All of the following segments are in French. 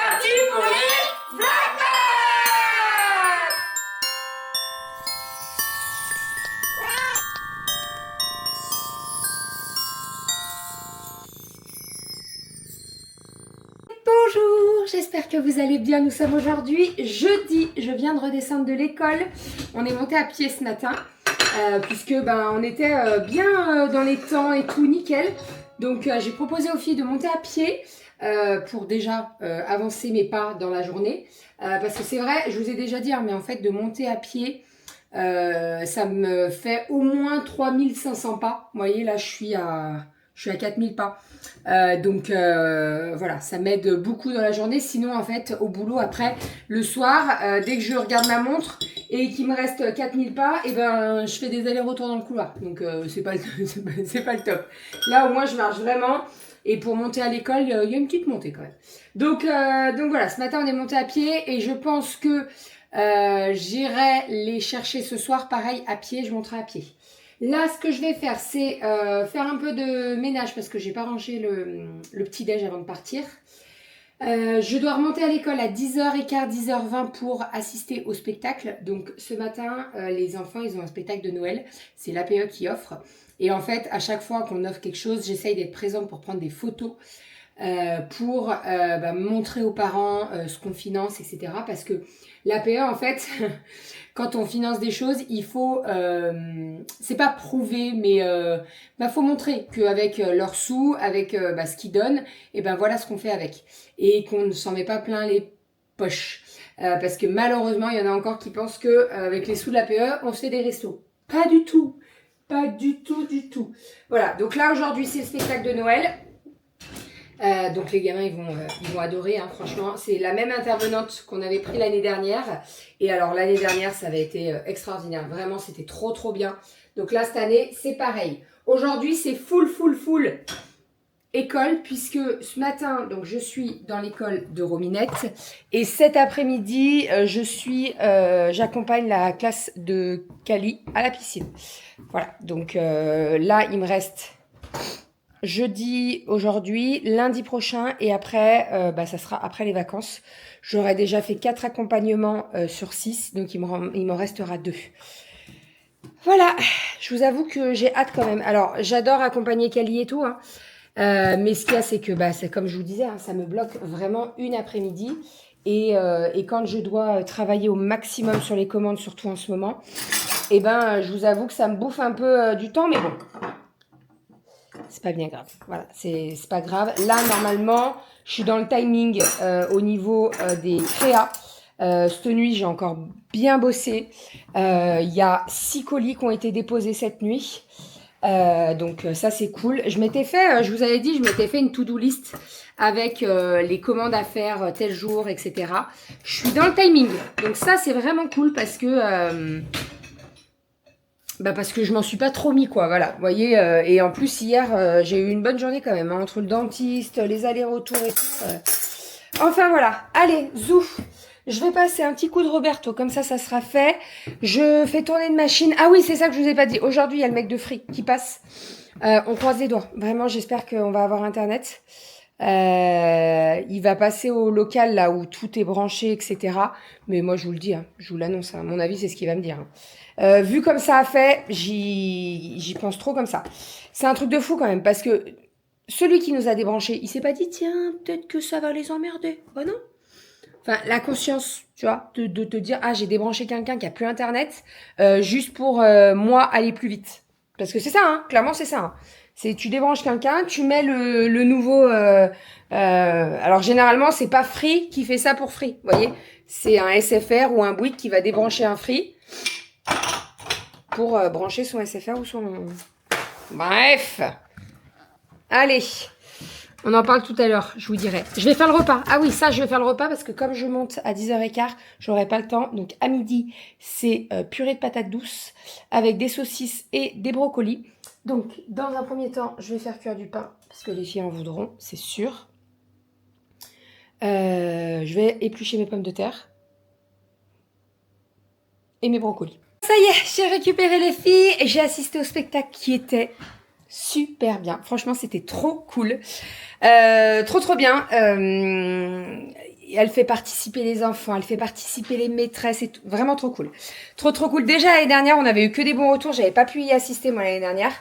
parti pour les Vlogmas. Bonjour, j'espère que vous allez bien. Nous sommes aujourd'hui jeudi. Je viens de redescendre de l'école. On est monté à pied ce matin puisque on était bien dans les temps et tout nickel. Donc j'ai proposé aux filles de monter à pied pour déjà avancer mes pas dans la journée. Parce que c'est vrai, je vous ai déjà dit, mais en fait de monter à pied, ça me fait au moins 3500 pas. Vous voyez, là je suis à 4000 pas. Voilà, ça m'aide beaucoup dans la journée. Sinon, en fait, au boulot, après, le soir, dès que je regarde ma montre et qu'il me reste 4000 pas, et je fais des allers-retours dans le couloir. Donc, c'est pas le top. Là, au moins, je marche vraiment. Et pour monter à l'école, il y a une petite montée quand même. Donc voilà, ce matin, on est monté à pied et je pense que j'irai les chercher ce soir. Pareil, à pied, je monterai à pied. Là, ce que je vais faire, c'est faire un peu de ménage parce que j'ai pas rangé le petit-déj avant de partir. Je dois remonter à l'école à 10h15, 10h20 pour assister au spectacle. Donc ce matin, les enfants, ils ont un spectacle de Noël. C'est l'APE qui offre. Et en fait, à chaque fois qu'on offre quelque chose, j'essaye d'être présente pour prendre des photos. Pour montrer aux parents ce qu'on finance, etc. Parce que l'APE, en fait, quand on finance des choses, il faut, c'est pas prouver, mais faut montrer qu'avec leurs sous, avec ce qu'ils donnent, et voilà ce qu'on fait avec. Et qu'on ne s'en met pas plein les poches. Parce que malheureusement, il y en a encore qui pensent que avec les sous de l'APE, on se fait des restos. Pas du tout. Pas du tout, du tout. Voilà, donc là, aujourd'hui, c'est le spectacle de Noël. Donc les gamins ils vont adorer, hein, franchement. C'est la même intervenante qu'on avait pris l'année dernière. Et alors l'année dernière ça avait été extraordinaire. Vraiment c'était trop bien. Donc là cette année c'est pareil. Aujourd'hui c'est full école puisque ce matin donc je suis dans l'école de Rominette. Et cet après-midi j'accompagne la classe de Cali à la piscine. Voilà, donc là il me reste jeudi aujourd'hui, lundi prochain et après, ça sera après les vacances. J'aurai déjà fait 4 accompagnements sur 6, donc il m'en restera 2. Voilà, je vous avoue que j'ai hâte quand même. Alors, j'adore accompagner Cali et tout, hein. Mais ce qu'il y a, c'est que, c'est comme je vous disais, hein, ça me bloque vraiment une après-midi. Et quand je dois travailler au maximum sur les commandes, surtout en ce moment, je vous avoue que ça me bouffe un peu du temps, mais bon. C'est pas bien grave. Voilà, c'est pas grave. Là, normalement, je suis dans le timing au niveau des créas. Cette nuit, j'ai encore bien bossé. Il y a 6 colis qui ont été déposés cette nuit. Donc ça, c'est cool. Je vous avais dit, je m'étais fait une to-do list avec les commandes à faire tel jour, etc. Je suis dans le timing. Donc ça, c'est vraiment cool parce que... parce que je m'en suis pas trop mis, quoi, voilà, vous voyez, et en plus, hier, j'ai eu une bonne journée quand même, hein, entre le dentiste, les allers-retours et tout. Enfin, voilà, allez, zouf, je vais passer un petit coup de Roberto, comme ça sera fait, je fais tourner une machine, ah oui, c'est ça que je vous ai pas dit, aujourd'hui, il y a le mec de Free qui passe, on croise les doigts, vraiment, j'espère qu'on va avoir Internet. Il va passer au local là où tout est branché, etc. Mais moi je vous le dis, hein, je vous l'annonce, hein, à mon avis c'est ce qu'il va me dire. Hein. Vu comme ça a fait, j'y pense trop comme ça. C'est un truc de fou quand même parce que celui qui nous a débranché, il s'est pas dit tiens peut-être que ça va les emmerder. Bah non. Enfin la conscience, tu vois, de te dire j'ai débranché quelqu'un qui a plus internet juste pour moi aller plus vite. Parce que c'est ça, hein, clairement c'est ça. Hein. C'est tu débranches quelqu'un, tu mets le nouveau. Alors généralement c'est pas Free qui fait ça pour Free, vous voyez. C'est un SFR ou un Bouygues qui va débrancher un Free pour brancher son SFR ou son. Bref. Allez. On en parle tout à l'heure, je vous dirai. Je vais faire le repas. Ah oui, ça, je vais faire le repas parce que comme je monte à 10h15, j'aurai pas le temps. Donc à midi, c'est purée de patates douces avec des saucisses et des brocolis. Donc, dans un premier temps, je vais faire cuire du pain parce que les filles en voudront, c'est sûr. Je vais éplucher mes pommes de terre et mes brocolis. Ça y est, j'ai récupéré les filles et j'ai assisté au spectacle qui était super bien. Franchement, c'était trop cool. Trop bien. elle fait participer les enfants, elle fait participer les maîtresses et tout. Vraiment trop cool. Trop cool. Déjà l'année dernière, on avait eu que des bons retours. J'avais pas pu y assister moi l'année dernière.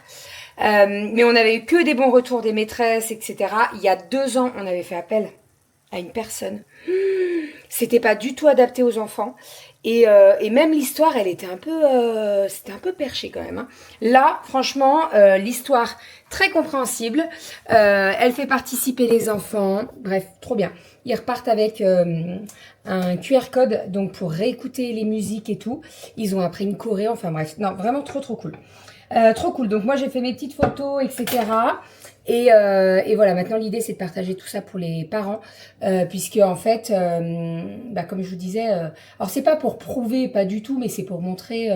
Mais on avait eu que des bons retours des maîtresses, etc. Il y a 2 ans, on avait fait appel à une personne. C'était pas du tout adapté aux enfants. Et même l'histoire, elle était c'était un peu perché quand même. Hein. Là, franchement, l'histoire très compréhensible. Elle fait participer les enfants. Bref, trop bien. Ils repartent avec un QR code donc pour réécouter les musiques et tout. Ils ont appris une choré. Enfin bref, non, vraiment trop cool. Trop cool. Donc moi, j'ai fait mes petites photos, etc. Et voilà, maintenant l'idée c'est de partager tout ça pour les parents, puisque en fait, comme je vous disais, alors c'est pas pour prouver, pas du tout, mais c'est pour montrer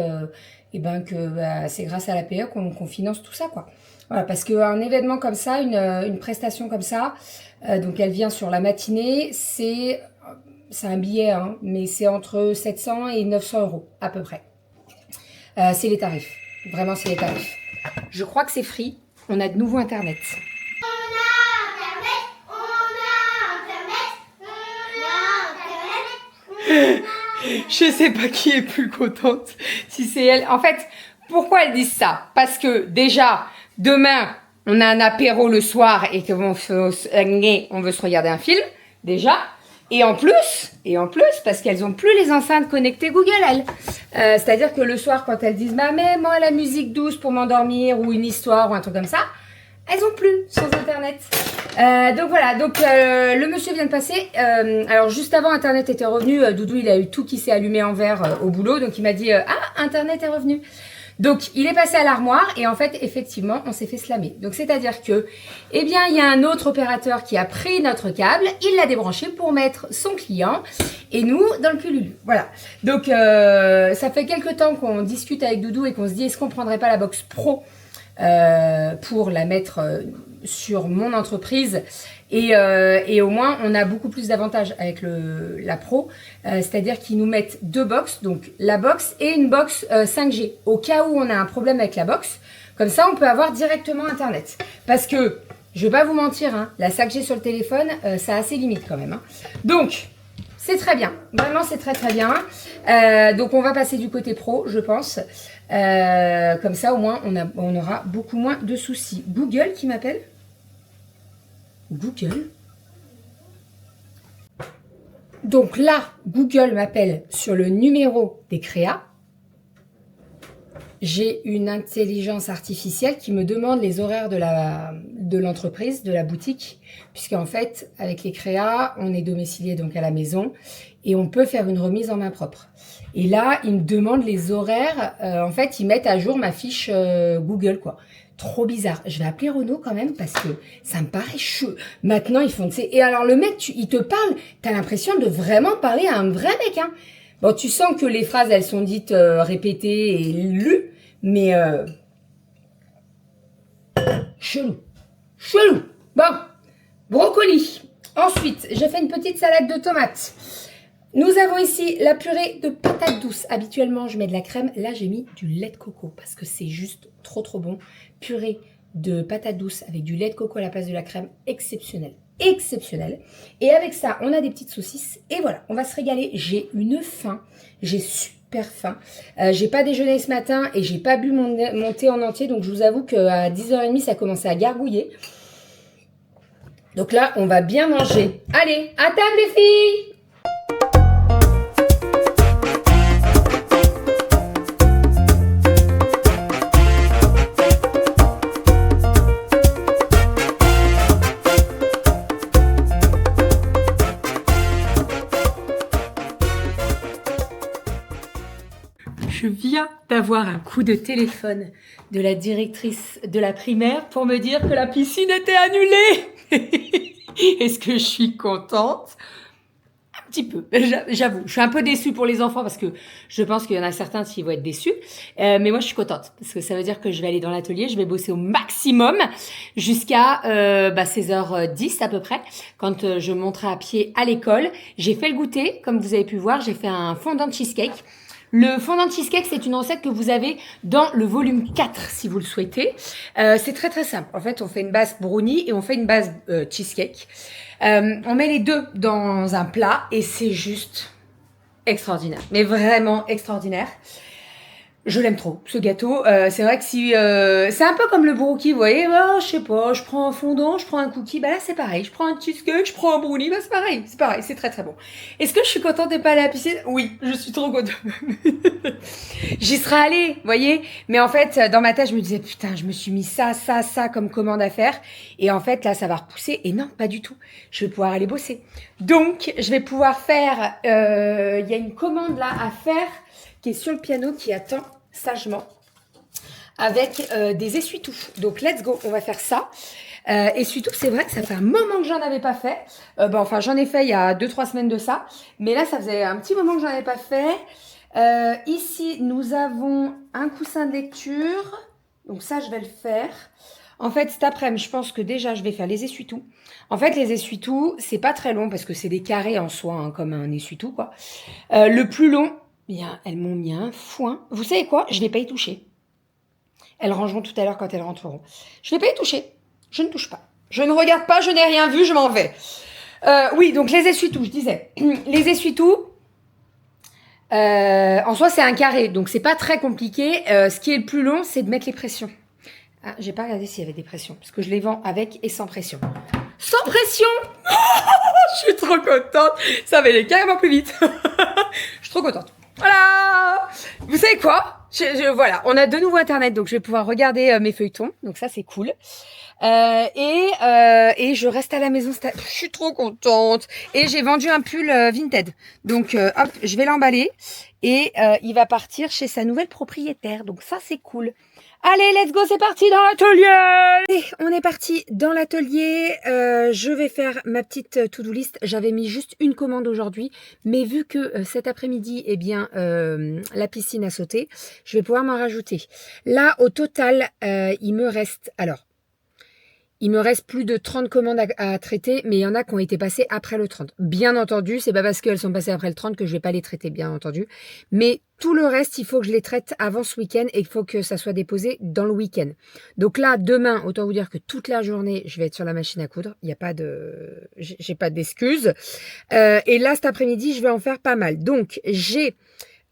que c'est grâce à l'APE qu'on finance tout ça, quoi. Voilà, parce qu'un événement comme ça, une prestation comme ça, donc elle vient sur la matinée, c'est un billet, hein, mais c'est entre 700 et 900 euros à peu près. C'est les tarifs, vraiment c'est les tarifs. Je crois que c'est free. On a de nouveau Internet. Je sais pas qui est plus contente, si c'est elle. En fait, pourquoi elles disent ça? Parce que déjà, demain, on a un apéro le soir et qu'on on veut se regarder un film, déjà. Et en plus, parce qu'elles ont plus les enceintes connectées Google, elles. C'est-à-dire que le soir, quand elles disent, mais moi, la musique douce pour m'endormir, ou une histoire, ou un truc comme ça, elles ont plus sans Internet. Donc voilà, le monsieur vient de passer. Alors juste avant, Internet était revenu. Doudou, il a eu tout qui s'est allumé en vert au boulot. Donc il m'a dit, Internet est revenu. Donc, il est passé à l'armoire et en fait, effectivement, on s'est fait slammer. Donc, c'est-à-dire que, il y a un autre opérateur qui a pris notre câble, il l'a débranché pour mettre son client et nous dans le cululu. Voilà. Donc, ça fait quelques temps qu'on discute avec Doudou et qu'on se dit, est-ce qu'on prendrait pas la box pro pour la mettre sur mon entreprise et au moins on a beaucoup plus d'avantages avec la pro, c'est-à-dire qu'ils nous mettent 2 box, donc la box et une box 5G au cas où on a un problème avec la box. Comme ça on peut avoir directement internet, parce que je vais pas vous mentir, hein, la 5G sur le téléphone ça a ses limites quand même, hein. Donc c'est très bien, vraiment c'est très bien. Donc on va passer du côté pro, je pense. Comme ça au moins on aura beaucoup moins de soucis. Google qui m'appelle? Google. Donc là, Google m'appelle sur le numéro des créas. J'ai une intelligence artificielle qui me demande les horaires de l'entreprise, de la boutique, puisqu'en fait, avec les créas, on est domicilié donc à la maison et on peut faire une remise en main propre. Et là, ils me demandent les horaires. En fait, ils mettent à jour ma fiche Google, quoi. Trop bizarre. Je vais appeler Renaud quand même parce que ça me paraît chaud. Maintenant, ils font... Et alors, le mec, il te parle, t'as l'impression de vraiment parler à un vrai mec, hein. Bon, tu sens que les phrases, elles sont dites répétées et lues, mais... Chelou. Bon, brocoli. Ensuite, j'ai fait une petite salade de tomates. Nous avons ici la purée de patates douces. Habituellement, je mets de la crème. Là, j'ai mis du lait de coco parce que c'est juste trop bon. Purée de patates douces avec du lait de coco à la place de la crème. Exceptionnel. Et avec ça, on a des petites saucisses. Et voilà, on va se régaler. J'ai une faim. J'ai super faim. J'ai pas déjeuné ce matin et j'ai pas bu mon thé en entier. Donc, je vous avoue qu'à 10h30, ça a commencé à gargouiller. Donc là, on va bien manger. Allez, à table les filles! Je viens d'avoir un coup de téléphone de la directrice de la primaire pour me dire que la piscine était annulée. Est-ce que je suis contente? Un petit peu, j'avoue. Je suis un peu déçue pour les enfants parce que je pense qu'il y en a certains qui vont être déçus. Mais moi, je suis contente parce que ça veut dire que je vais aller dans l'atelier, je vais bosser au maximum jusqu'à 16h10 à peu près, quand je monterai à pied à l'école. J'ai fait le goûter, comme vous avez pu voir, j'ai fait un fondant de cheesecake. Le fondant de cheesecake, c'est une recette que vous avez dans le volume 4, si vous le souhaitez. C'est très très simple. En fait, on fait une base brownie et on fait une base cheesecake. On met les deux dans un plat et c'est juste extraordinaire. Mais vraiment extraordinaire. Je l'aime trop, ce gâteau. C'est vrai que si... c'est un peu comme le brookie, vous voyez. Oh, je sais pas, je prends un fondant, je prends un cookie. Bah là, c'est pareil. Je prends un cheesecake, je prends un brownie. Bah c'est pareil, c'est pareil. C'est très très bon. Est-ce que je suis contente de pas aller à la piscine? Oui, je suis trop contente. J'y serais allée, vous voyez. Mais en fait, dans ma tête, je me disais, putain, je me suis mis ça comme commande à faire. Et en fait, là, ça va repousser. Et non, pas du tout. Je vais pouvoir aller bosser. Donc, je vais pouvoir faire... Il y a une commande là à faire qui est sur le piano, qui attend sagement, avec des essuie-tout. Donc, let's go, on va faire ça. Essuie-tout, c'est vrai que ça fait un moment que j'en avais pas fait. Enfin, j'en ai fait il y a 2-3 semaines de ça. Mais là, ça faisait un petit moment que j'en avais pas fait. Ici, nous avons un coussin de lecture. Donc ça, je vais le faire. En fait, cet après-midi, je pense que déjà, je vais faire les essuie-tout. En fait, les essuie-tout, c'est pas très long parce que c'est des carrés en soi, hein, comme un essuie-tout, quoi. Le plus long... Bien, elles m'ont mis un foin. Vous savez quoi? Je ne vais pas y toucher. Elles rangeront tout à l'heure quand elles rentreront. Je ne vais pas y toucher. Je ne touche pas. Je ne regarde pas, je n'ai rien vu, je m'en vais. Oui, donc les essuie-tout, je disais. Les essuie-tout, en soi, c'est un carré, donc c'est pas très compliqué. Ce qui est le plus long, c'est de mettre les pressions. Ah, j'ai pas regardé s'il y avait des pressions, parce que je les vends avec et sans pression. Sans pression! Je suis trop contente. Ça va aller carrément plus vite. Je suis trop contente. Voilà. Vous savez quoi? Voilà, on a de nouveau Internet, donc je vais pouvoir regarder mes feuilletons. Donc ça, c'est cool. Et je reste à la maison. Je suis trop contente. Et j'ai vendu un pull Vinted. Donc, hop, je vais l'emballer. Et il va partir chez sa nouvelle propriétaire. Donc ça, c'est cool. Allez, let's go, c'est parti dans l'atelier. Et on est parti dans l'atelier. Je vais faire ma petite to-do list. J'avais mis juste une commande aujourd'hui, mais vu que cet après-midi, eh bien, la piscine a sauté, je vais pouvoir m'en rajouter. Là, au total, il me reste plus de 30 commandes à traiter, mais il y en a qui ont été passées après le 30. Bien entendu, c'est pas parce qu'elles sont passées après le 30 que je vais pas les traiter, bien entendu. Mais tout le reste, il faut que je les traite avant ce week-end et il faut que ça soit déposé dans le week-end. Donc là, demain, autant vous dire que toute la journée, je vais être sur la machine à coudre. Il n'y a pas de... J'ai pas d'excuses. Et là, cet après-midi, je vais en faire pas mal. Donc, j'ai...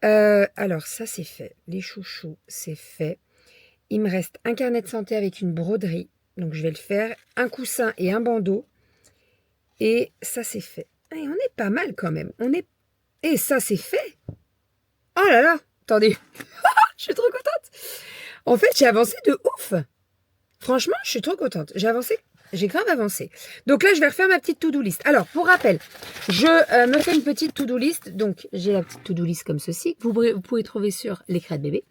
alors, ça, c'est fait. Les chouchous, c'est fait. Il me reste un carnet de santé avec une broderie. Donc, je vais le faire. Un coussin et un bandeau. Et ça, c'est fait. Et on est pas mal quand même. Et ça, c'est fait. Oh là là. Attendez. Je suis trop contente. En fait, j'ai avancé de ouf. Franchement, je suis trop contente. J'ai avancé. J'ai grave avancé. Donc là, je vais refaire ma petite to-do list. Alors, pour rappel, je me fais une petite to-do list. Donc, j'ai la petite to-do list comme ceci. Vous pouvez trouver sur l'écran de bébé.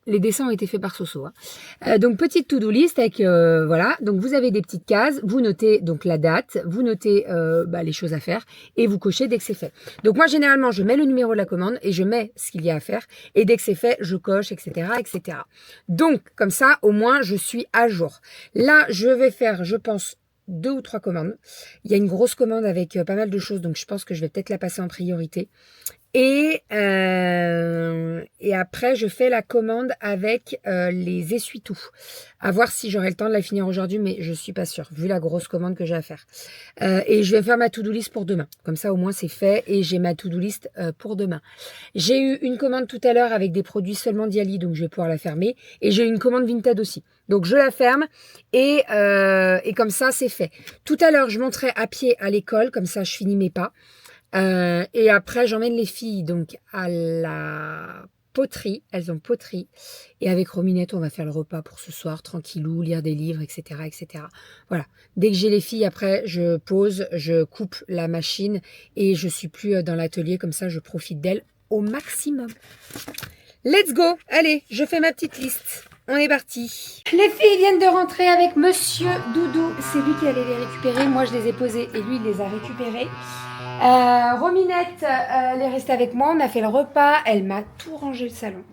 Les dessins ont été faits par Soso. Hein. Donc, petite to-do list avec, voilà. Donc, vous avez des petites cases. Vous notez donc la date. Vous notez les choses à faire. Et vous cochez dès que c'est fait. Donc, moi, généralement, je mets le numéro de la commande et je mets ce qu'il y a à faire. Et dès que c'est fait, je coche, etc., etc. Donc, comme ça, au moins, je suis à jour. Là, je vais faire, je pense, 2 ou 3 commandes. Il y a une grosse commande avec pas mal de choses. Donc, je pense que je vais peut-être la passer en priorité. Et après, je fais la commande avec les essuie-tout. À voir si j'aurai le temps de la finir aujourd'hui, mais je suis pas sûre, vu la grosse commande que j'ai à faire. Et je vais faire ma to-do list pour demain. Comme ça, au moins, c'est fait et j'ai ma to-do list pour demain. J'ai eu une commande tout à l'heure avec des produits seulement Diali, donc je vais pouvoir la fermer. Et j'ai eu une commande Vinted aussi. Donc, je la ferme et comme ça, c'est fait. Tout à l'heure, je monterai à pied à l'école, comme ça, je finis mes pas. Et après, j'emmène les filles donc à la poterie. Elles ont poterie. Et avec Rominette, on va faire le repas pour ce soir, tranquillou, lire des livres, etc., etc. Voilà. Dès que j'ai les filles, après, je pose, je coupe la machine et je suis plus dans l'atelier. Comme ça, je profite d'elles au maximum. Let's go! Allez, je fais ma petite liste. On est parti. Les filles viennent de rentrer avec Monsieur Doudou. C'est lui qui allait les récupérer. Moi, je les ai posées et lui, il les a récupérées. Rominette, elle est restée avec moi. On a fait le repas. Elle m'a tout rangé le salon.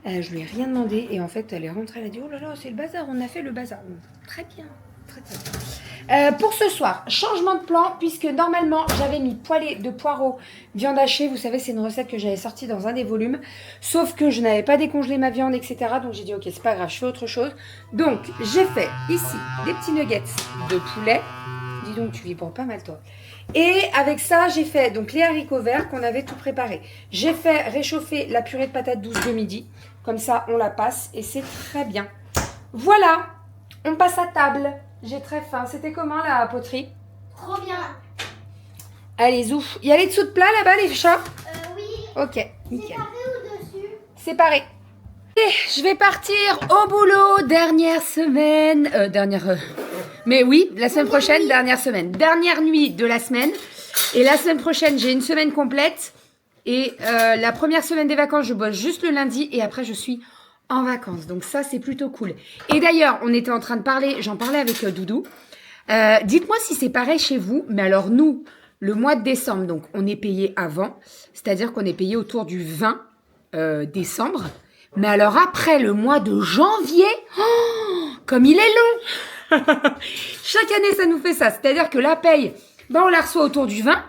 Je lui ai rien demandé. Et en fait, elle est rentrée. Elle a dit, oh là là, c'est le bazar. On a fait le bazar. Très bien. Très bien. Pour ce soir, changement de plan, puisque normalement j'avais mis poêlée de poireaux, viande hachée. Vous savez, c'est une recette que j'avais sortie dans un des volumes. Sauf que je n'avais pas décongelé ma viande, etc. Donc j'ai dit, ok, c'est pas grave, je fais autre chose. Donc j'ai fait ici des petits nuggets de poulet. Dis donc, tu vibres pas mal, toi. Et avec ça, j'ai fait donc les haricots verts qu'on avait tout préparé. J'ai fait réchauffer la purée de patates douces de midi. Comme ça, on la passe et c'est très bien. Voilà, on passe à table. J'ai très faim. C'était comment la poterie? Trop bien. Allez, zouf. Il y a les dessous de plat là-bas, les chats? Oui. Ok, nickel. Séparé ou dessus? Séparé. Et je vais partir au boulot. Dernière semaine. Mais oui, la semaine prochaine, dernière semaine. Dernière nuit de la semaine. Et la semaine prochaine, j'ai une semaine complète. Et la première semaine des vacances, je bosse juste le lundi. Et après, je suis en vacances. Donc ça, c'est plutôt cool. Et d'ailleurs, on était en train de parler, j'en parlais avec Doudou. Dites-moi si c'est pareil chez vous. Mais alors nous, le mois de décembre, donc on est payé avant. C'est-à-dire qu'on est payé autour du 20 décembre. Mais alors après, le mois de janvier, comme il est long. Chaque année, ça nous fait ça. C'est-à-dire que la paye, on la reçoit autour du 20.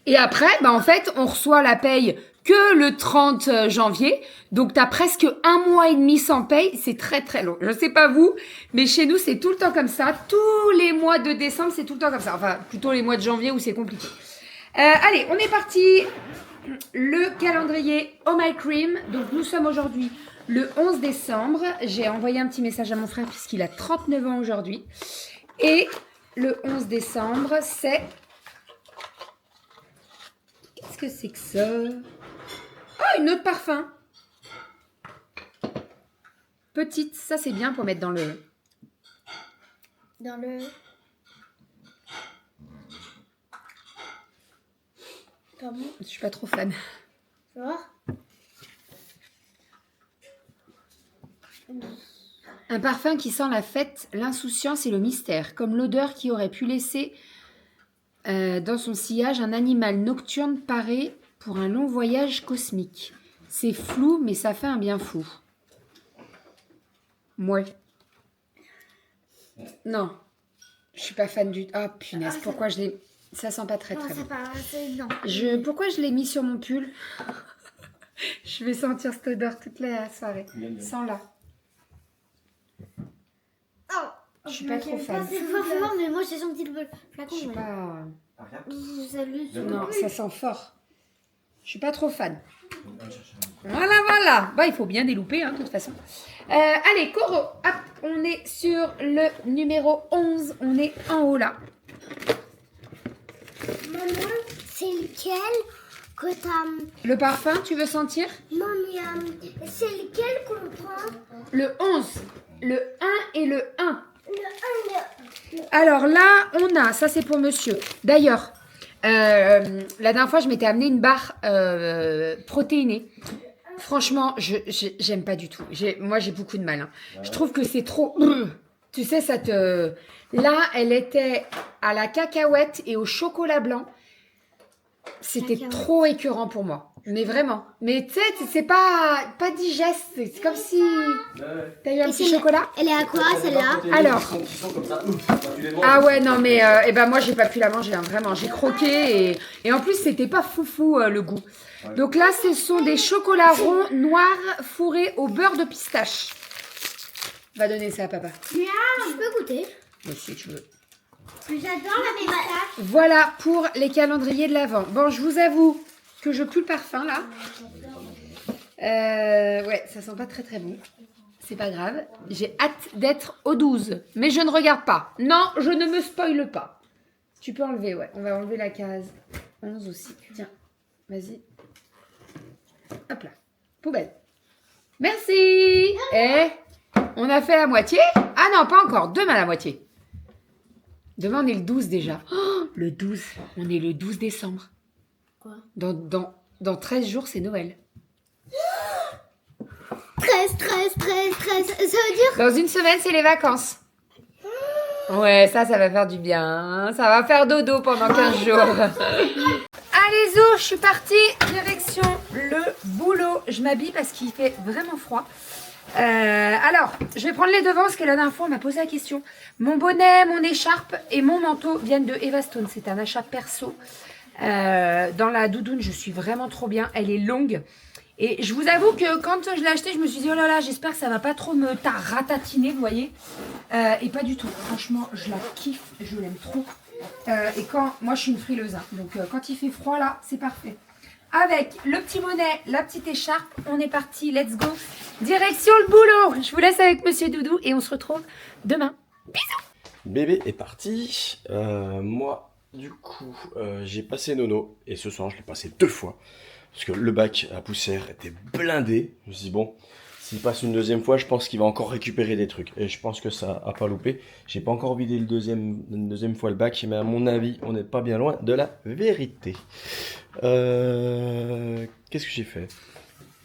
Et après, en fait, on reçoit la paye que le 30 janvier. Donc, tu as presque un mois et demi sans paye. C'est très, très long. Je sais pas vous, mais chez nous, c'est tout le temps comme ça. Tous les mois de décembre, c'est tout le temps comme ça. Enfin, plutôt les mois de janvier où c'est compliqué. Allez, on est parti. Le calendrier Oh My Cream. Donc, nous sommes aujourd'hui le 11 décembre. J'ai envoyé un petit message à mon frère puisqu'il a 39 ans aujourd'hui. Et le 11 décembre, c'est... Qu'est-ce que c'est que ça? Oh, une autre parfum. Petite, ça c'est bien pour mettre dans le... Dans le... Pardon? Je suis pas trop fan. Tu vois? Un parfum qui sent la fête, l'insouciance et le mystère, comme l'odeur qui aurait pu laisser dans son sillage un animal nocturne paré pour un long voyage cosmique. C'est flou, mais ça fait un bien fou. Ouais. Non. Je suis pas fan du... Ah, punaise, pourquoi je l'ai... Ça sent pas très Non, très c'est bon. pas... Non. Pourquoi je l'ai mis sur mon pull? Je vais sentir cette odeur toute la soirée. Sans là. Oh, Je suis pas trop fan. C'est fort, mais moi j'ai senti le flacon. Je suis pas... Non, Non, ça sent fort. Je suis pas trop fan. Voilà. Il faut bien délouper, hein, de toute façon. Allez, Coro, hop, on est sur le numéro 11. On est en haut, là. Maman, c'est lequel que t'as... Le parfum, tu veux sentir? Non, mais c'est lequel qu'on prend? Le 11. Le 1 et le 1. Le 1, Alors là, on a... Ça, c'est pour monsieur. D'ailleurs... la dernière fois, je m'étais amené une barre protéinée. Franchement, j'aime pas du tout. Moi, j'ai beaucoup de mal. Hein. Je trouve que c'est trop... Tu sais, ça te... Là, elle était à la cacahuète et au chocolat blanc. C'était trop écœurant pour moi. Mais vraiment. Mais tu sais, c'est pas digeste. C'est comme si... T'as eu un petit chocolat? Elle est à quoi, celle-là? Alors. Ah ouais, non, mais moi, j'ai pas pu la manger, hein, vraiment. J'ai croqué et en plus, c'était pas foufou le goût. Donc là, ce sont des chocolats ronds noirs fourrés au beurre de pistache. Va donner ça à papa. Je peux goûter. Mais si tu veux. J'adore la pistache. Voilà pour les calendriers de l'Avent. Bon, je vous avoue que je pue le parfum, là. Ouais, ça sent pas très très bon. C'est pas grave. J'ai hâte d'être au 12. Mais je ne regarde pas. Non, je ne me spoile pas. Tu peux enlever, ouais. On va enlever la case 11 aussi. Tiens, vas-y. Hop là. Poubelle. Merci. Et on a fait la moitié. Ah non, pas encore. Demain la moitié. Demain, on est le 12 déjà. Oh, le 12. On est le 12 décembre. Quoi? Dans 13 jours, c'est Noël. 13. Ça veut dire... Dans une semaine, c'est les vacances. Ouais, ça va faire du bien. Ça va faire dodo pendant 15 jours. Allez, Zo, je suis partie. Direction le boulot. Je m'habille parce qu'il fait vraiment froid. Alors, je vais prendre les devants parce que la dernière fois, on m'a posé la question. Mon bonnet, mon écharpe et mon manteau viennent de Eva Stone. C'est un achat perso. Dans la doudoune, je suis vraiment trop bien. Elle est longue. Et je vous avoue que quand je l'ai achetée, je me suis dit, oh là là, j'espère que ça va pas trop me ratatiner, vous voyez. Et pas du tout. Franchement, je la kiffe. Je l'aime trop. Et quand, moi, je suis une frileuse. Hein, donc, quand il fait froid, là, c'est parfait. Avec le petit bonnet, la petite écharpe, on est parti, let's go. Direction le boulot. Je vous laisse avec Monsieur Doudou et on se retrouve demain. Bisous. Bébé est parti. Moi, du coup, j'ai passé Nono. Et ce soir, je l'ai passé 2 fois. Parce que le bac à poussière était blindé. Je me suis dit, bon, s'il passe une deuxième fois, je pense qu'il va encore récupérer des trucs. Et je pense que ça a pas loupé. J'ai pas encore vidé une deuxième fois le bac. Mais à mon avis, on n'est pas bien loin de la vérité. Qu'est-ce que j'ai fait?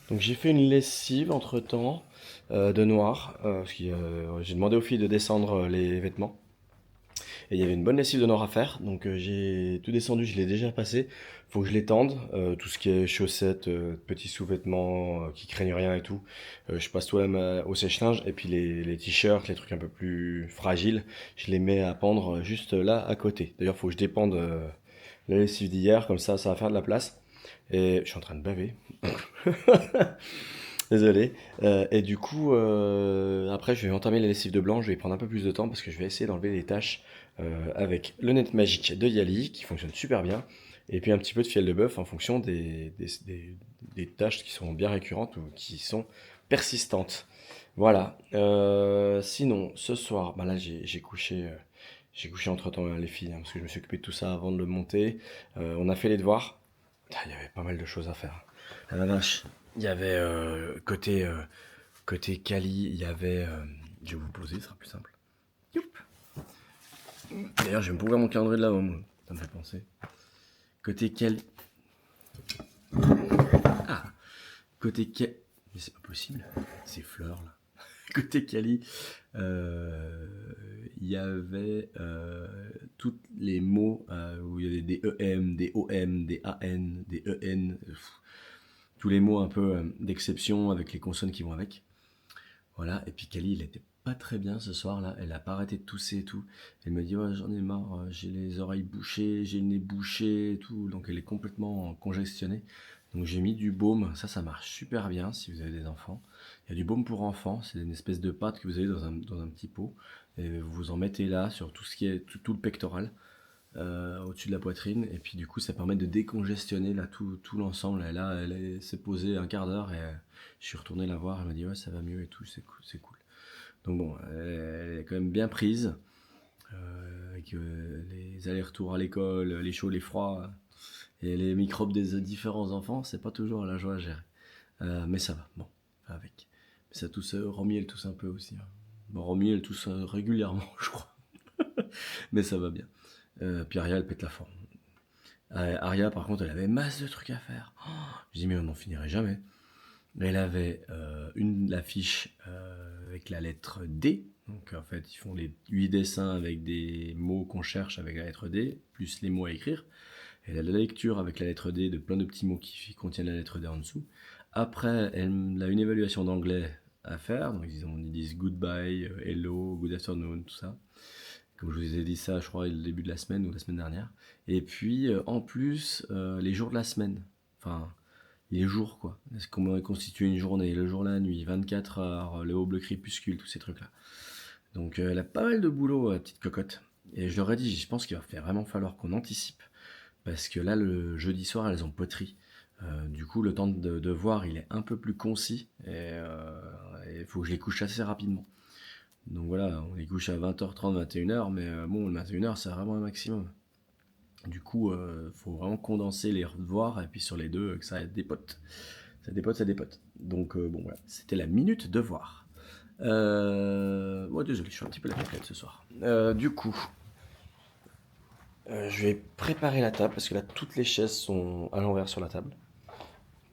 Donc j'ai fait une lessive entre temps de noir. Parce que j'ai demandé aux filles de descendre les vêtements. Et il y avait une bonne lessive de noir à faire. Donc j'ai tout descendu, je l'ai déjà passé. Faut que je l'étende. Tout ce qui est chaussettes, petits sous-vêtements qui craignent rien et tout. Je passe tout au sèche-linge. Et puis les t-shirts, les trucs un peu plus fragiles, je les mets à pendre juste là à côté. D'ailleurs, faut que je dépende la lessive d'hier. Comme ça va faire de la place. Et je suis en train de baver. Désolé. Et du coup, après, je vais entamer la lessive de blanc. Je vais prendre un peu plus de temps parce que je vais essayer d'enlever les taches avec le net magique de Yali qui fonctionne super bien. Et puis un petit peu de fiel de bœuf en fonction des taches qui sont bien récurrentes ou qui sont persistantes. Voilà. Sinon, ce soir, bah là, j'ai couché. J'ai couché entre-temps les filles, hein, parce que je me suis occupé de tout ça avant de le monter. On a fait les devoirs. Ah, il y avait pas mal de choses à faire. Ah la vache. Il y avait côté Cali, il y avait. Je vais vous poser, ce sera plus simple. Youp. D'ailleurs, je vais me pouvoir mon calendrier de l'avant, moi. Ça me fait penser. Côté Cali. Ah. Côté Cali. Mais c'est pas possible. Ces fleurs là. Côté Cali, il y avait tous les mots où il y avait des EM, des OM, des AN, des EN. Tous les mots un peu d'exception avec les consonnes qui vont avec. Voilà, et puis Kali, il était pas très bien ce soir-là, elle a pas arrêté de tousser et tout. Elle me dit, ouais, j'en ai marre, j'ai les oreilles bouchées, j'ai le nez bouché et tout, donc elle est complètement congestionnée. Donc j'ai mis du baume, ça marche super bien si vous avez des enfants. Il y a du baume pour enfants, c'est une espèce de pâte que vous avez dans un petit pot, et vous en mettez là sur tout ce qui est tout le pectoral. Au-dessus de la poitrine et puis du coup ça permet de décongestionner là tout l'ensemble et là elle s'est posée un quart d'heure et je suis retourné la voir, elle m'a dit ouais ça va mieux et tout, c'est cool. Donc bon, elle est quand même bien prise avec les allers-retours à l'école, les chauds, les froids et les microbes des différents enfants, c'est pas toujours la joie à gérer, mais ça va, bon, avec. Mais ça tousse, Romy elle tousse un peu aussi, hein. Bon, Romy elle tousse régulièrement je crois, mais ça va bien. Puis Aria, elle pète la forme. Aria, par contre, elle avait masse de trucs à faire. Oh, je dis, mais on n'en finirait jamais. Elle avait la fiche avec la lettre D. Donc, en fait, ils font les 8 dessins avec des mots qu'on cherche avec la lettre D, plus les mots à écrire. Elle a la lecture avec la lettre D de plein de petits mots qui contiennent la lettre D en dessous. Après, elle a une évaluation d'anglais à faire. Donc, ils disent goodbye, hello, good afternoon, tout ça. Comme je vous ai dit ça, je crois, le début de la semaine ou la semaine dernière. Et puis, en plus, les jours de la semaine. Enfin, les jours, quoi. Comment est constituée une journée, le jour, la nuit, 24 heures, le haut bleu crépuscule, tous ces trucs-là. Donc, elle a pas mal de boulot, la petite cocotte. Et je leur ai dit, je pense qu'il va vraiment falloir qu'on anticipe. Parce que là, le jeudi soir, elles ont poterie. Du coup, le temps de voir, il est un peu plus concis. Et il faut que je les couche assez rapidement. Donc voilà, on les couche à 20h30, 21h, mais bon, le 21h, c'est vraiment un maximum. Du coup, faut vraiment condenser les devoirs, et puis sur les deux, que ça dépote. Ça dépote. Donc bon, voilà, c'était la minute devoir. Désolé, je suis un petit peu la pépette ce soir. Du coup, je vais préparer la table, parce que là, toutes les chaises sont à l'envers sur la table.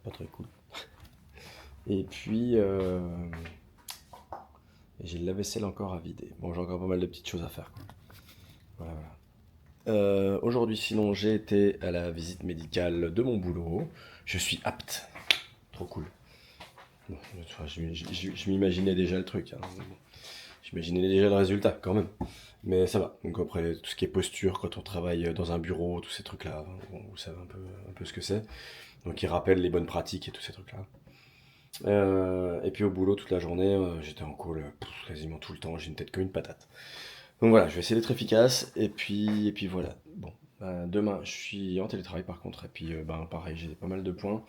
Pas très cool. Et puis... Et j'ai le lave-vaisselle encore à vider. Bon, j'ai encore pas mal de petites choses à faire, quoi. Voilà. Aujourd'hui, sinon, j'ai été à la visite médicale de mon boulot. Je suis apte. Trop cool. Bon, enfin, je m'imaginais déjà le truc. Hein. Bon, j'imaginais déjà le résultat quand même. Mais ça va. Donc après, tout ce qui est posture, quand on travaille dans un bureau, tous ces trucs-là, bon, vous savez un peu ce que c'est. Donc ils rappellent les bonnes pratiques et tous ces trucs-là. Et puis au boulot toute la journée, j'étais en call quasiment tout le temps, j'ai une tête comme une patate. Donc voilà, je vais essayer d'être efficace et puis voilà. Bon, demain je suis en télétravail par contre et puis pareil, j'ai pas mal de points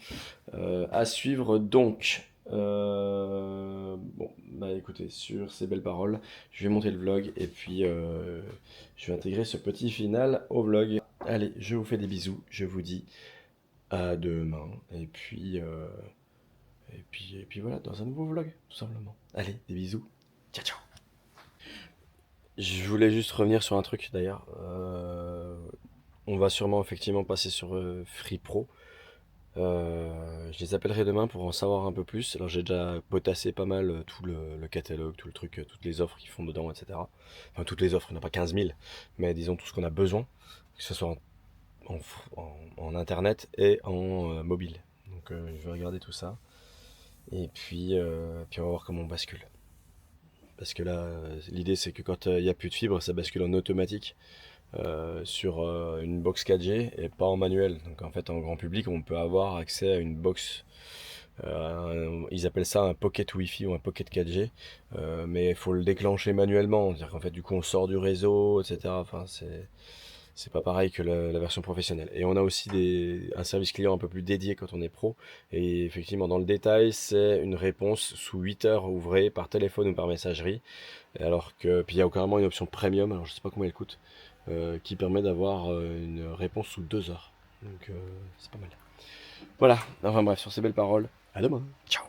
à suivre donc. Bon, bah écoutez, sur ces belles paroles, je vais monter le vlog et puis je vais intégrer ce petit final au vlog. Allez, je vous fais des bisous, je vous dis à demain et puis voilà, dans un nouveau vlog, tout simplement. Allez, des bisous. Ciao, ciao. Je voulais juste revenir sur un truc d'ailleurs. On va sûrement effectivement passer sur Free Pro. Je les appellerai demain pour en savoir un peu plus. Alors j'ai déjà potassé pas mal tout le catalogue, tout le truc, toutes les offres qu'ils font dedans, etc. Enfin toutes les offres, il n'y en a pas 15 000, mais disons tout ce qu'on a besoin, que ce soit en internet et en mobile. Donc je vais regarder tout ça. Et puis on va voir comment on bascule. Parce que là, l'idée c'est que quand il n'y a plus de fibre, ça bascule en automatique sur une box 4G et pas en manuel. Donc en fait, en grand public, on peut avoir accès à une box. Ils appellent ça un pocket Wi-Fi ou un pocket 4G, mais il faut le déclencher manuellement. C'est-à-dire qu'en fait, du coup, on sort du réseau, etc. Enfin, c'est pas pareil que la version professionnelle. Et on a aussi un service client un peu plus dédié quand on est pro. Et effectivement, dans le détail, c'est une réponse sous 8 heures ouvrées par téléphone ou par messagerie. Alors que, puis il y a carrément une option premium, alors je sais pas combien elle coûte, qui permet d'avoir une réponse sous 2 heures. Donc c'est pas mal. Voilà, enfin bref, sur ces belles paroles, à demain. Ciao.